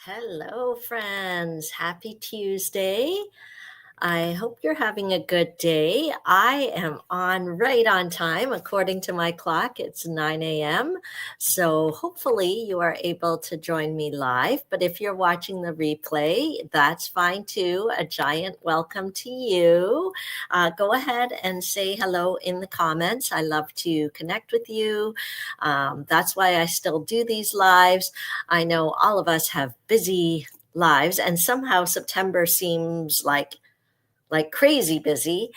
Hello, friends. Happy Tuesday. I hope you're having a good day. I am right on time. According to my clock, it's 9 a.m. So hopefully you are able to join me live. But if you're watching the replay, that's fine too. A giant welcome to you. Go ahead and say hello in the comments. I love to connect with you. That's why I still do these lives. I know all of us have busy lives, and somehow September seems like crazy busy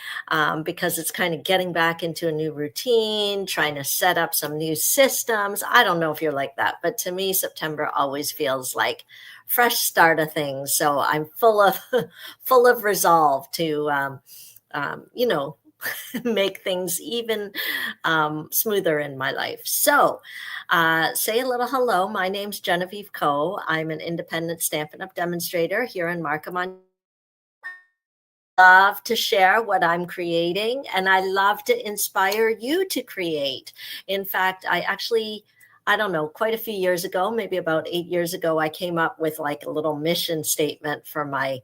because it's kind of getting back into a new routine, trying to set up some new systems. I don't know if you're like that, but to me, September always feels like fresh start of things. So I'm full of full of resolve to, you know, make things even smoother in my life. So, say a little hello. My name's Genevieve Coe. I'm an independent Stampin' Up! Demonstrator here in Markham, Ontario. Love to share what I'm creating, and I love to inspire you to create. In fact, I don't know, quite a few years ago, maybe about 8 years ago, I came up with like a little mission statement for my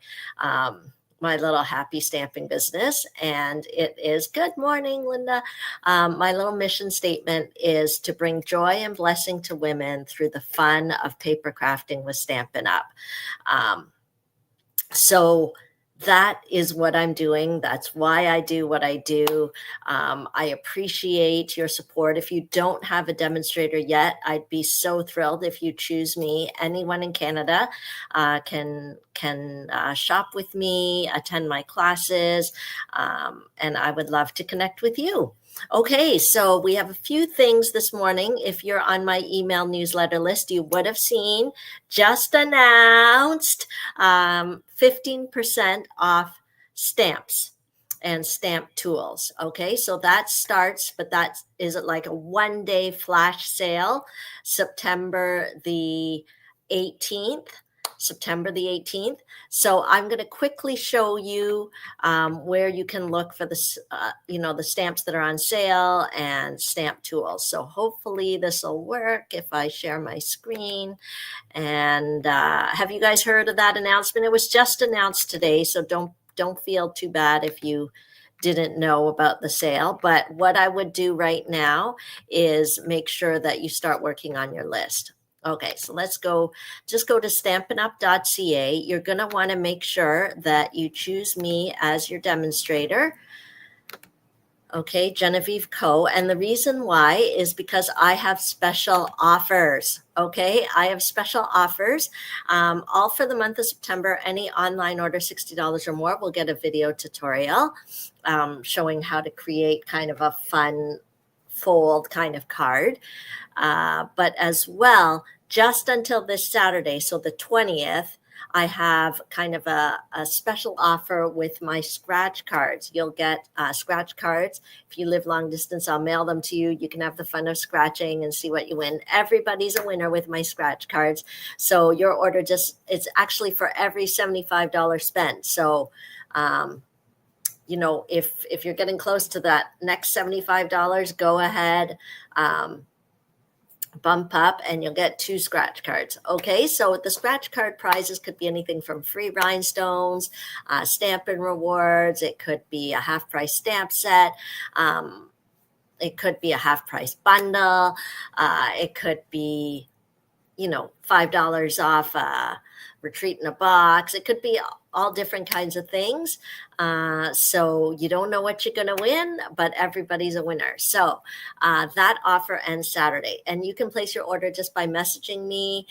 little happy stamping business. And it is, good morning, Linda. My little mission statement is to bring joy and blessing to women through the fun of paper crafting with Stampin' Up! So that is what I'm doing. That's why I do what I do. I appreciate your support. If you don't have a demonstrator yet, I'd be so thrilled if you choose me. Anyone in Canada can shop with me, attend my classes, and I would love to connect with you. Okay, so we have a few things this morning. If you're on my email newsletter list, you would have seen just announced 15% off stamps and stamp tools. Okay, so that starts, but that is like a one-day flash sale, September the 18th. September the 18th. So I'm going to quickly show you where you can look for the stamps that are on sale and stamp tools. So hopefully this will work if I share my screen. And have you guys heard of that announcement? It was just announced today, so don't feel too bad if you didn't know about the sale. But what I would do right now is make sure that you start working on your list. Okay, so just go to stampinup.ca. You're going to want to make sure that you choose me as your demonstrator. Okay, Genevieve Coe. And the reason why is because I have special offers. Okay, I have special offers all for the month of September. Any online order $60 or more will get a video tutorial showing how to create kind of a fun fold kind of card. But as well, just until this Saturday, so the 20th, I have kind of a special offer with my scratch cards. You'll get scratch cards. If you live long distance, I'll mail them to you. You can have the fun of scratching and see what you win. Everybody's a winner with my scratch cards. So your order it's actually for every $75 spent. So, if you're getting close to that next $75, go ahead, bump up, and you'll get 2 scratch cards. Okay, so the scratch card prizes could be anything from free rhinestones, Stampin' Rewards. It could be a half-price stamp set. It could be a half-price bundle. It could be, $5 off a retreat in a box. It could be all different kinds of things. So you don't know what you're going to win, but everybody's a winner. So that offer ends Saturday. And you can place your order just by messaging me,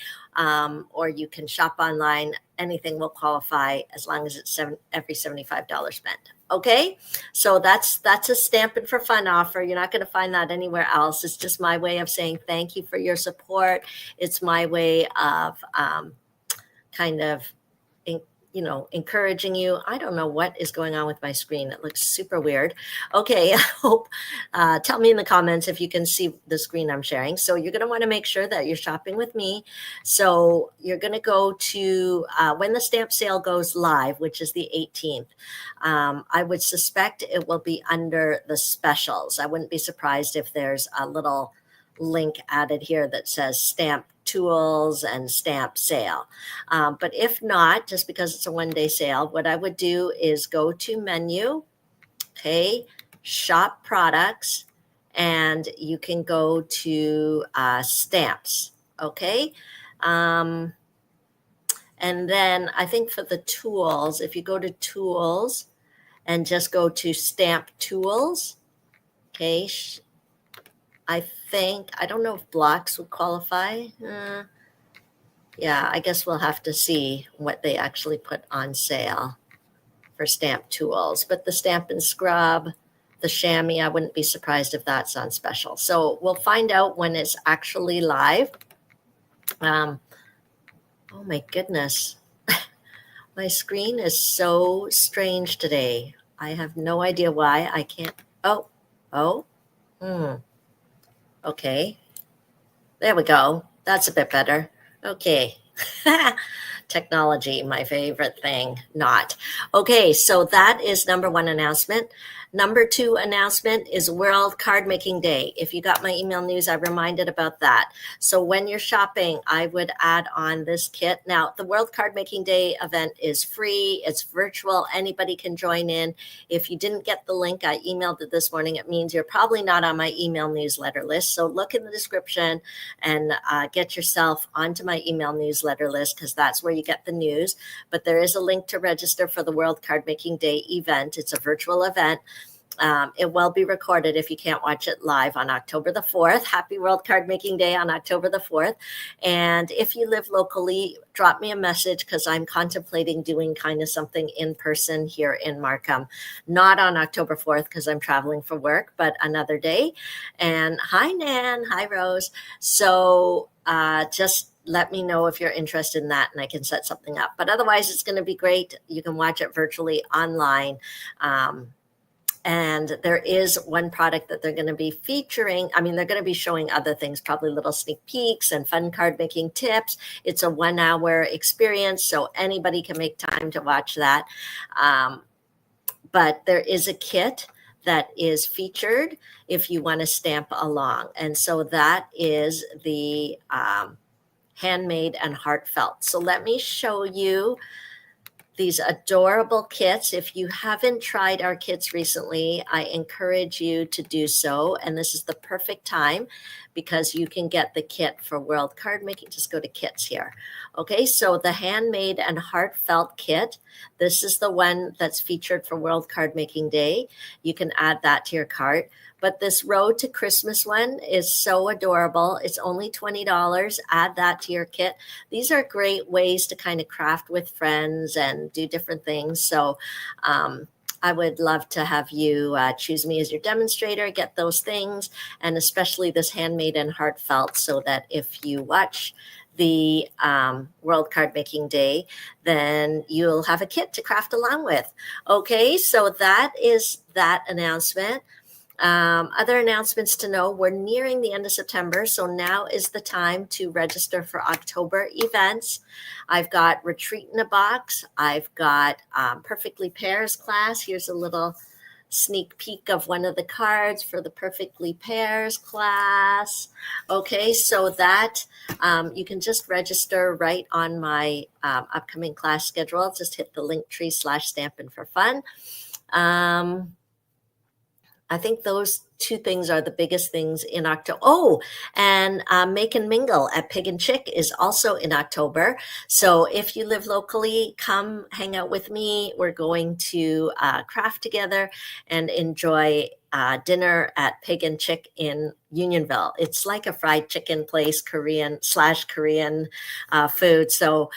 or you can shop online. Anything will qualify as long as it's every $75 spent. Okay, so that's a Stampin' for Fun offer. You're not going to find that anywhere else. It's just my way of saying thank you for your support. It's my way of kind of encouraging you. I don't know what is going on with my screen. It looks super weird. Okay, I hope, tell me in the comments if you can see the screen I'm sharing. So you're going to want to make sure that you're shopping with me. So you're going to go to, when the stamp sale goes live, which is the 18th, I would suspect it will be under the specials. I wouldn't be surprised if there's a little link added here that says stamp tools and stamp sale. But if not, just because it's a one-day sale, what I would do is go to menu, okay, shop products, and you can go to stamps, okay? And then I think for the tools, if you go to tools and just go to stamp tools, okay, I think, I don't know if blocks would qualify. Yeah, I guess we'll have to see what they actually put on sale for stamp tools. But the Stamp and Scrub, the chamois, I wouldn't be surprised if that's on special. So we'll find out when it's actually live. Oh my goodness. My screen is so strange today. I have no idea why. I can't. Okay. There we go. That's a bit better. Okay. Technology, my favorite thing. Not. Okay, so that is number one announcement. Number two announcement is World Card Making Day. If you got my email news, I reminded about that. So when you're shopping, I would add on this kit. Now, the World Card Making Day event is free. It's virtual. Anybody can join in. If you didn't get the link, I emailed it this morning. It means you're probably not on my email newsletter list. So look in the description and get yourself onto my email newsletter list, because that's where you get the news. But there is a link to register for the World Card Making Day event. It's a virtual event. It will be recorded if you can't watch it live on October the 4th. Happy World Card Making Day on October the 4th. And if you live locally, drop me a message, because I'm contemplating doing kind of something in person here in Markham. Not on October 4th because I'm traveling for work, but another day. And hi, Nan. Hi, Rose. So just let me know if you're interested in that and I can set something up. But otherwise, it's going to be great. You can watch it virtually online. And there is one product that they're going to be featuring. I mean, they're going to be showing other things, probably little sneak peeks and fun card making tips. It's a 1 hour experience, so anybody can make time to watch that. But there is a kit that is featured if you want to stamp along. And so that is the Handmade and Heartfelt. So let me show you these adorable kits. If you haven't tried our kits recently, I encourage you to do so. And this is the perfect time, because you can get the kit for World Card Making. Just go to kits here. Okay, so the Handmade and Heartfelt kit, this is the one that's featured for World Card Making Day. You can add that to your cart. But this Road to Christmas one is so adorable. It's only $20. Add that to your kit. These are great ways to kind of craft with friends and do different things. So I would love to have you choose me as your demonstrator, get those things, and especially this Handmade and Heartfelt, so that if you watch the World Card Making Day, then you'll have a kit to craft along with. Okay, so that is that announcement. Other announcements to know, we're nearing the end of September, so now is the time to register for October events. I've got Retreat in a Box. I've got Perfectly Pairs class. Here's a little sneak peek of one of the cards for the Perfectly Pairs class. Okay, so that you can just register right on my upcoming class schedule. Just hit the Linktree/Stampin' for Fun. I think those two things are the biggest things in October. Oh, and Make and Mingle at Pig and Chick is also in October. So if you live locally, come hang out with me. We're going to craft together and enjoy dinner at Pig and Chick in Unionville. It's like a fried chicken place, Korean food. So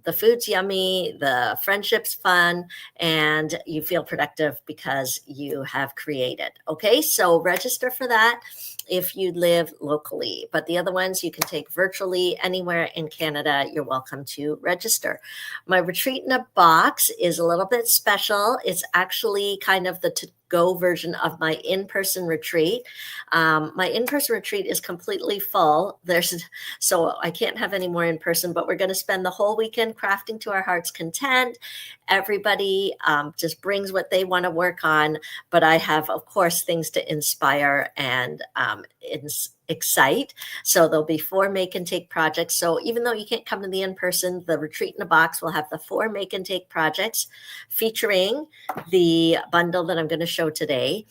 the food's yummy, the friendship's fun, and you feel productive because you have created. Okay, so register for that if you live locally. But the other ones you can take virtually anywhere in Canada. You're welcome to register. My Retreat in a Box is a little bit special. It's actually kind of the to-go version of my in-person retreat. My in-person retreat is completely full. So I can't have any more in person, but we're going to spend the whole weekend crafting to our heart's content. Everybody just brings what they want to work on, but I have, of course, things to inspire and excite. So there'll be 4 make and take projects. So even though you can't come to the in-person, the retreat in a box will have the 4 make and take projects featuring the bundle that I'm going to show today.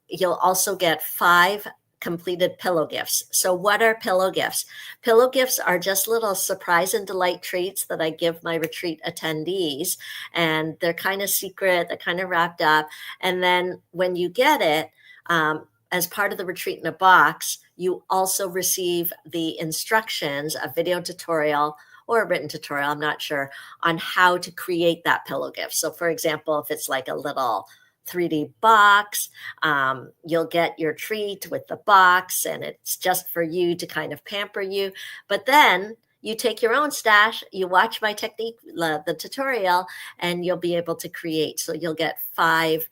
You'll also get 5 completed pillow gifts. So what are pillow gifts? Pillow gifts are just little surprise and delight treats that I give my retreat attendees, and they're kind of secret, they're kind of wrapped up. And then when you get it, as part of the retreat in a box, you also receive the instructions, a video tutorial or a written tutorial, I'm not sure, on how to create that pillow gift. So for example, if it's like a little 3D box, you'll get your treat with the box, and it's just for you to kind of pamper you. But then you take your own stash, you watch my technique, the tutorial, and you'll be able to create. So you'll get 5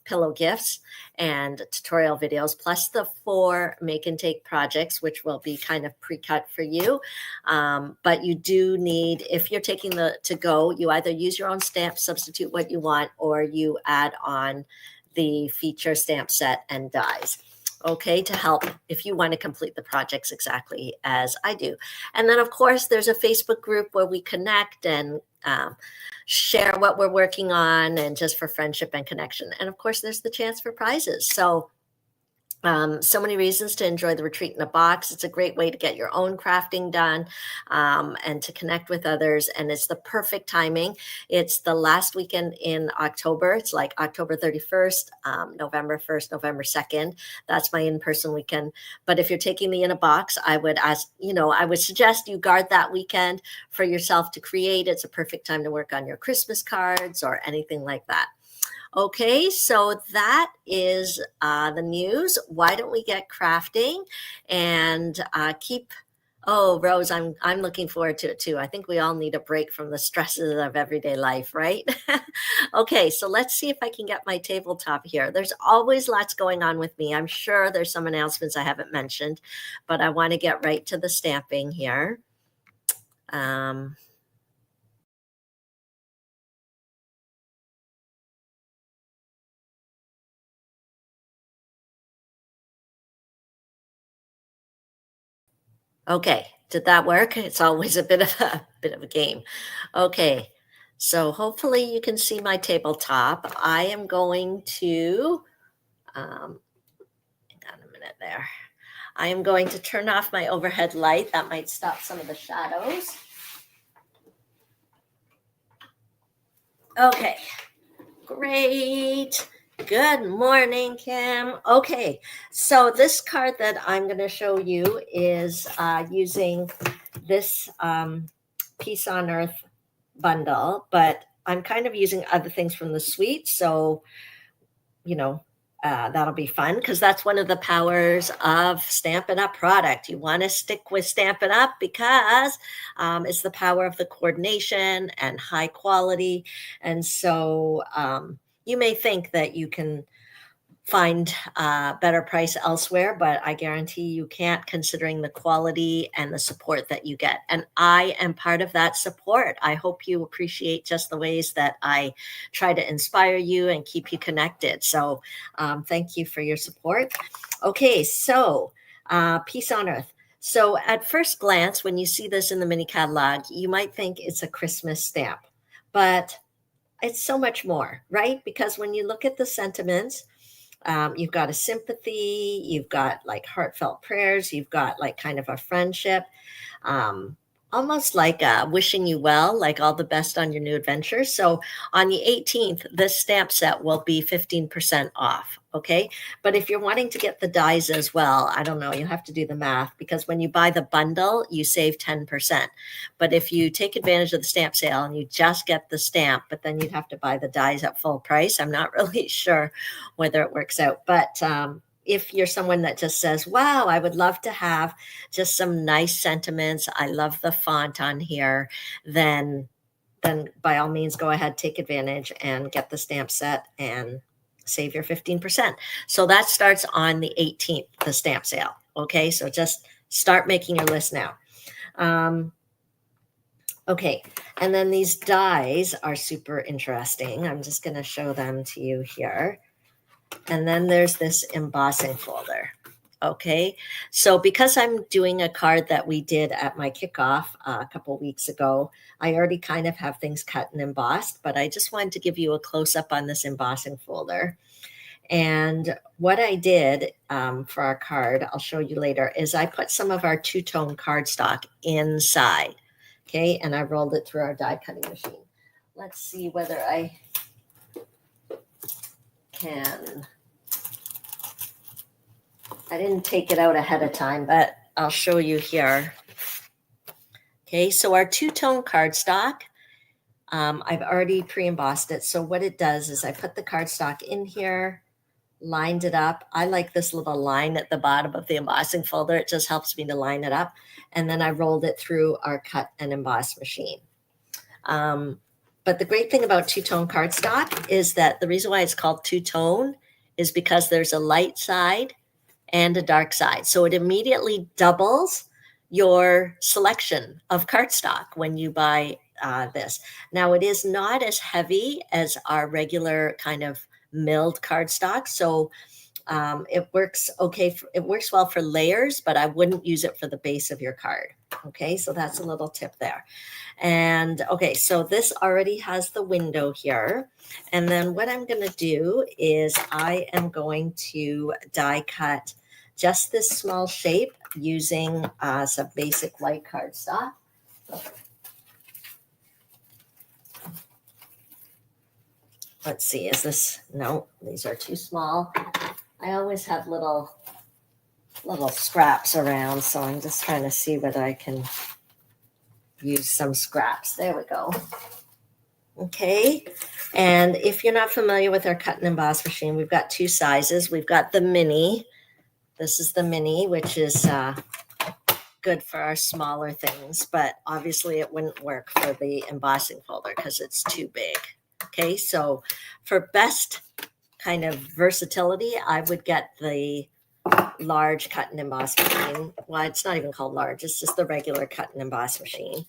pillow gifts and tutorial videos, plus the 4 make and take projects, which will be kind of pre-cut for you. But you do need, if you're taking the to go, you either use your own stamp, substitute what you want, or you add on the feature stamp set and dies. Okay, to help if you want to complete the projects exactly as I do. And then, of course, there's a Facebook group where we connect and share what we're working on, and just for friendship and connection. And of course, there's the chance for prizes. So many reasons to enjoy the retreat in a box. It's a great way to get your own crafting done and to connect with others. And it's the perfect timing. It's the last weekend in October. It's like October 31st, November 1st, November 2nd. That's my in-person weekend. But if you're taking the in a box, I would suggest you guard that weekend for yourself to create. It's a perfect time to work on your Christmas cards or anything like that. Okay, so that is the news. Why don't we get crafting and keep? Oh, Rose, I'm looking forward to it too. I think we all need a break from the stresses of everyday life, right? Okay, so let's see if I can get my tabletop here. There's always lots going on with me. I'm sure there's some announcements I haven't mentioned, but I want to get right to the stamping here. Okay, did that work? It's always a bit of a game. Okay, so hopefully you can see my tabletop. I am going to, hang on a minute there. I am going to turn off my overhead light. That might stop some of the shadows. Okay, great. Good morning, Kim. Okay, so this card that I'm going to show you is using this Peace on Earth bundle, but I'm kind of using other things from the suite. So, that'll be fun, because that's one of the powers of Stampin' Up! Product. You want to stick with Stampin' Up! Because it's the power of the coordination and high quality. And so you may think that you can find a better price elsewhere, but I guarantee you can't, considering the quality and the support that you get. And I am part of that support. I hope you appreciate just the ways that I try to inspire you and keep you connected. So thank you for your support. Okay, so Peace on Earth. So at first glance, when you see this in the mini catalog, you might think it's a Christmas stamp, but it's so much more, right? Because when you look at the sentiments, you've got a sympathy, you've got like heartfelt prayers, you've got like kind of a friendship, almost like wishing you well, like all the best on your new adventure. So on the 18th, this stamp set will be 15% off. Okay. But if you're wanting to get the dies as well, I don't know, you have to do the math, because when you buy the bundle, you save 10%. But if you take advantage of the stamp sale and you just get the stamp, but then you'd have to buy the dies at full price, I'm not really sure whether it works out. But if you're someone that just says, wow, I would love to have just some nice sentiments, I love the font on here, then by all means, go ahead, take advantage and get the stamp set and save your 15%. So that starts on the 18th, the stamp sale. Okay, so just start making your list now. Okay, and then these dies are super interesting. I'm just going to show them to you here. And then there's this embossing folder. Okay, so because I'm doing a card that we did at my kickoff a couple weeks ago, I already kind of have things cut and embossed, but I just wanted to give you a close-up on this embossing folder. And what I did for our card, I'll show you later, is I put some of our two-tone cardstock inside. Okay, and I rolled it through our die cutting machine. Let's see whether I can. I didn't take it out ahead of time, but I'll show you here. Okay, so our two-tone cardstock, I've already pre-embossed it. So what it does is I put the cardstock in here, lined it up. I like this little line at the bottom of the embossing folder. It just helps me to line it up. And then I rolled it through our cut and emboss machine. But the great thing about two-tone cardstock is that the reason why it's called two-tone is because there's a light side and a dark side. So it immediately doubles your selection of cardstock when you buy this. Now it is not as heavy as our regular kind of milled cardstock. So it works okay. It works well for layers, but I wouldn't use it for the base of your card. Okay, so that's a little tip there. And okay, so this already has the window here. And then what I'm going to do is I am going to die cut just this small shape using some basic white cardstock. Let's see, is this, no, these are too small. I always have little scraps around, so I'm just trying to see whether I can use some scraps. There we go. Okay, and if you're not familiar with our cut and emboss machine, we've got two sizes. We've got the mini. This is the mini, which is good for our smaller things, but obviously it wouldn't work for the embossing folder because it's too big. Okay, so for best kind of versatility, I would get the large cut and emboss machine. Well, it's not even called large, it's just the regular cut and emboss machine,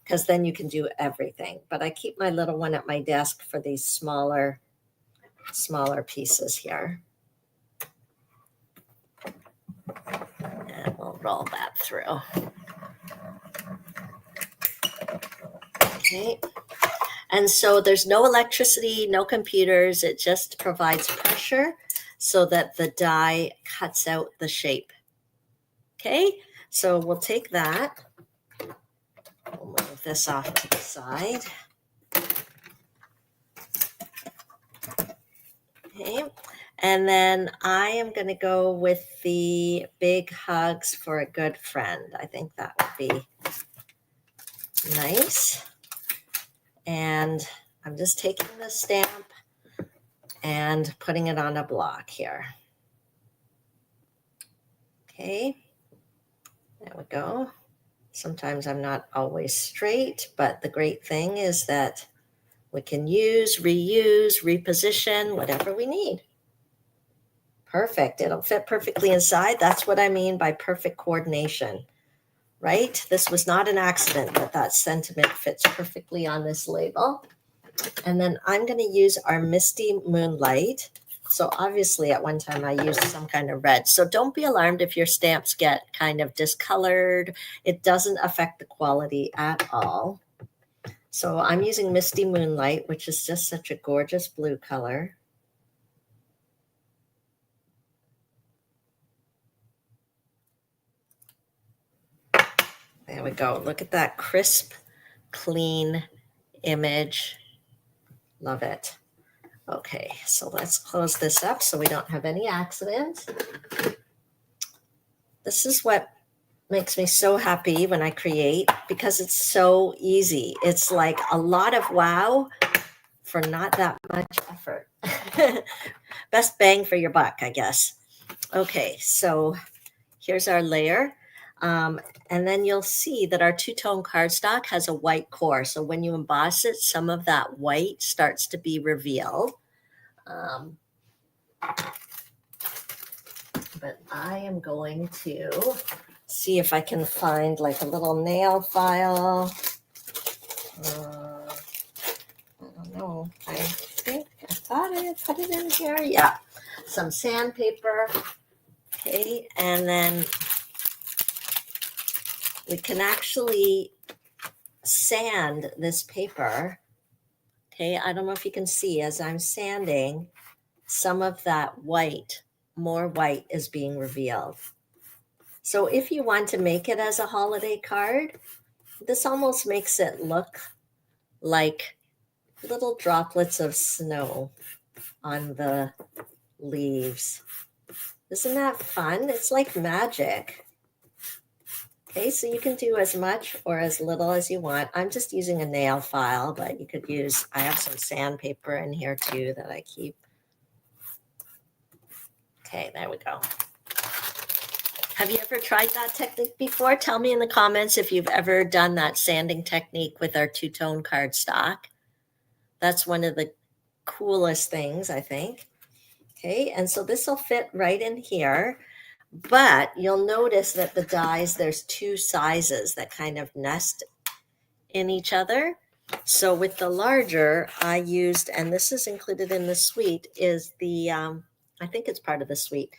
because then you can do everything. But I keep my little one at my desk for these smaller pieces here. And we'll roll that through. Okay. And so there's no electricity, no computers. It just provides pressure so that the die cuts out the shape. Okay, so we'll take that. We'll move this off to the side. Okay, and then I am going to go with the big hugs for a good friend. I think that would be nice. And I'm just taking the stamp and putting it on a block here. Okay, there we go. Sometimes I'm not always straight, but the great thing is that we can use, reuse, reposition, whatever we need. Perfect. It'll fit perfectly inside. That's what I mean by perfect coordination, right? This was not an accident that sentiment fits perfectly on this label. And then I'm going to use our Misty Moonlight. So obviously at one time I used some kind of red. So don't be alarmed if your stamps get kind of discolored. It doesn't affect the quality at all. So I'm using Misty Moonlight, which is just such a gorgeous blue color. There we go. Look at that crisp, clean image. Love it. Okay, so let's close this up so we don't have any accidents. This is what makes me so happy when I create, because it's so easy. It's like a lot of wow for not that much effort. Best bang for your buck, I guess. Okay, so here's our layer. And then you'll see that our two-tone cardstock has a white core. So when you emboss it, some of that white starts to be revealed. But I am going to see if I can find like a little nail file. I don't know. I thought I had put it in here. Yeah. Some sandpaper. Okay. And then we can actually sand this paper. Okay. I don't know if you can see as I'm sanding, some of that white, more white is being revealed. So if you want to make it as a holiday card, this almost makes it look like little droplets of snow on the leaves. Isn't that fun? It's like magic. Okay, so you can do as much or as little as you want. I'm just using a nail file, but you could use, I have some sandpaper in here too that I keep. Okay, there we go. Have you ever tried that technique before? Tell me in the comments if you've ever done that sanding technique with our two-tone cardstock. That's one of the coolest things, I think. Okay, and so this will fit right in here, but you'll notice that the dies, there's two sizes that kind of nest in each other. So with the larger, I used, and this is included in the suite, is the, I think it's part of the suite,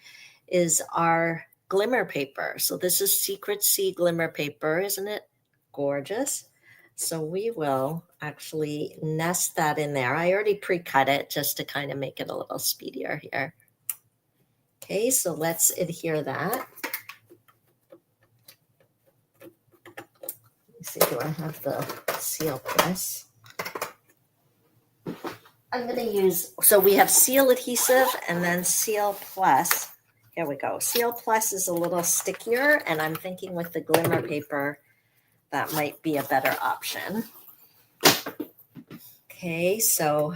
is our glimmer paper. So this is Secret Sea glimmer paper. Isn't it gorgeous? So we will actually nest that in there. I already pre-cut it just to kind of make it a little speedier here. Okay, so let's adhere that. Let me see, do I have the seal press? I'm going to use, so we have Seal Adhesive and then Seal Plus. Here we go. Seal Plus is a little stickier, and I'm thinking with the glimmer paper, that might be a better option. Okay, so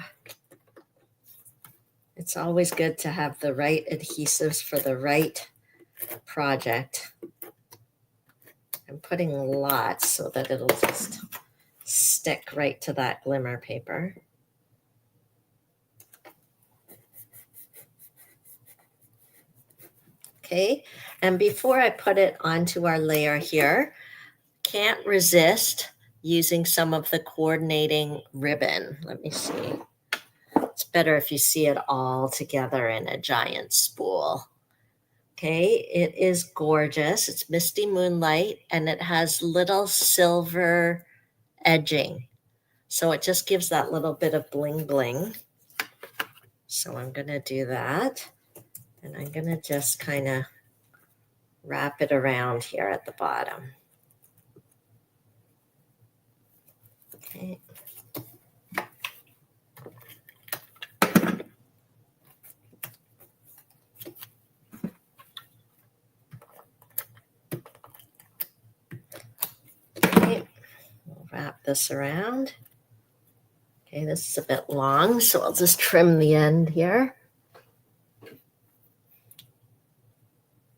it's always good to have the right adhesives for the right project. I'm putting lots so that it'll just stick right to that glimmer paper. Okay, and before I put it onto our layer here, can't resist using some of the coordinating ribbon. Let me see. It's better if you see it all together in a giant spool. Okay, it is gorgeous. It's Misty Moonlight, and it has little silver edging. So it just gives that little bit of bling bling. So I'm going to do that. And I'm going to just kind of wrap it around here at the bottom. Okay. Okay, we'll wrap this around. Okay, this is a bit long, so I'll just trim the end here.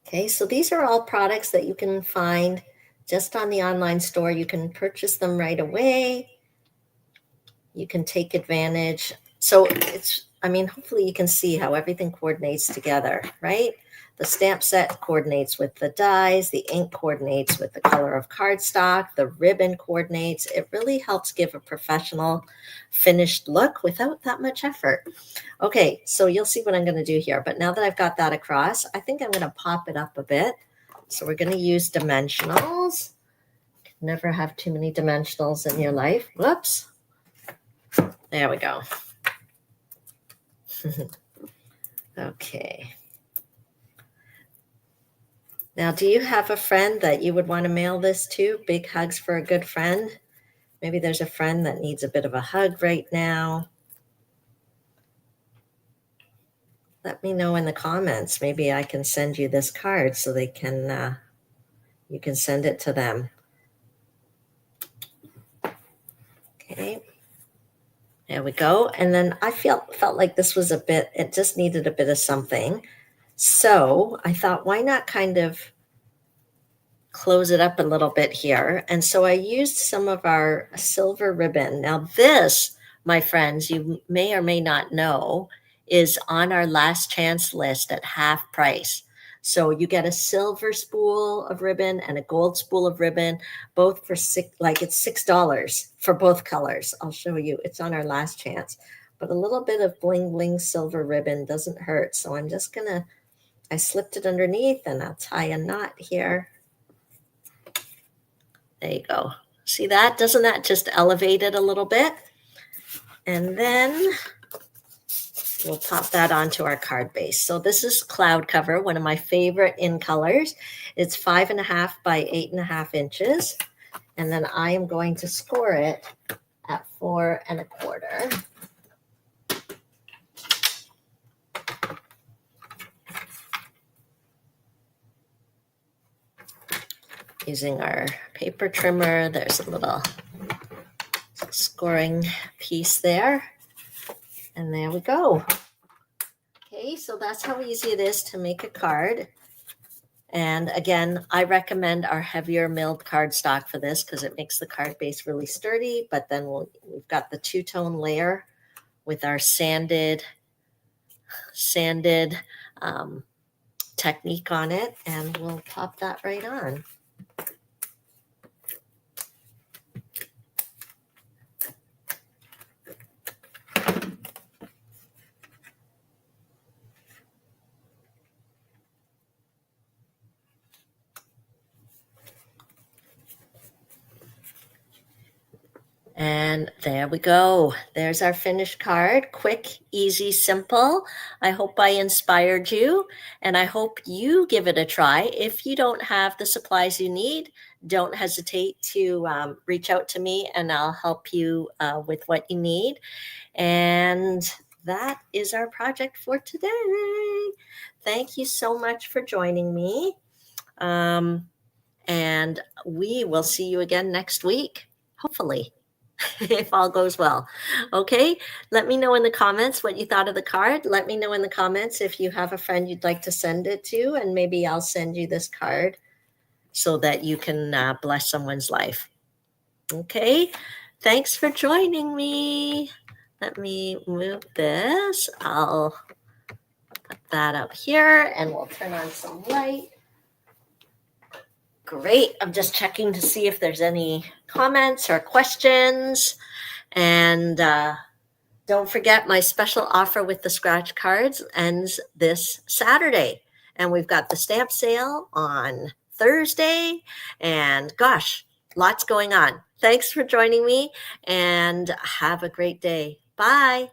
Okay, so these are all products that you can find just on the online store. You can purchase them right away. You can take advantage. So it's, I mean, hopefully you can see how everything coordinates together, right? The stamp set coordinates with the dies, the ink coordinates with the color of cardstock, the ribbon coordinates. It really helps give a professional finished look without that much effort. Okay, so you'll see what I'm going to do here. But now that I've got that across, I think I'm going to pop it up a bit. So we're going to use dimensionals. Never have too many dimensionals in your life. Whoops. There we go. Okay. Now, do you have a friend that you would want to mail this to? Big hugs for a good friend. Maybe there's a friend that needs a bit of a hug right now. Let me know in the comments. Maybe I can send you this card so they can, you can send it to them. Okay. There we go. And then I felt like this was a bit, it just needed a bit of something. So I thought, why not kind of close it up a little bit here? And so I used some of our silver ribbon. Now this, my friends, you may or may not know, is on our last chance list at half price. So you get a silver spool of ribbon and a gold spool of ribbon, both for it's $6 for both colors. I'll show you. It's on our last chance. But a little bit of bling bling silver ribbon doesn't hurt. So I'm just gonna, I slipped it underneath and I'll tie a knot here. There you go. See that? Doesn't that just elevate it a little bit? And then we'll pop that onto our card base. So this is Cloud Cover, one of my favorite in colors. It's 5.5 by 8.5 inches. And then I am going to score it at 4.25. Using our paper trimmer, there's a little scoring piece there. And there we go. Okay, so that's how easy it is to make a card. And again, I recommend our heavier milled cardstock for this because it makes the card base really sturdy. But then we've got the two-tone layer with our sanded technique on it, and we'll pop that right on. And there we go. There's our finished card. Quick, easy, simple. I hope I inspired you, and I hope you give it a try. If you don't have the supplies you need, don't hesitate to reach out to me, and I'll help you with what you need. And that is our project for today. Thank you so much for joining me. And we will see you again next week, hopefully. If all goes well. Okay, let me know in the comments what you thought of the card. Let me know in the comments if you have a friend you'd like to send it to, and maybe I'll send you this card so that you can bless someone's life. Okay, thanks for joining me. Let me move this. I'll put that up here and we'll turn on some light. Great. I'm just checking to see if there's any comments or questions. And don't forget, my special offer with the scratch cards ends this Saturday. And we've got the stamp sale on Thursday. And gosh, lots going on. Thanks for joining me and have a great day. Bye.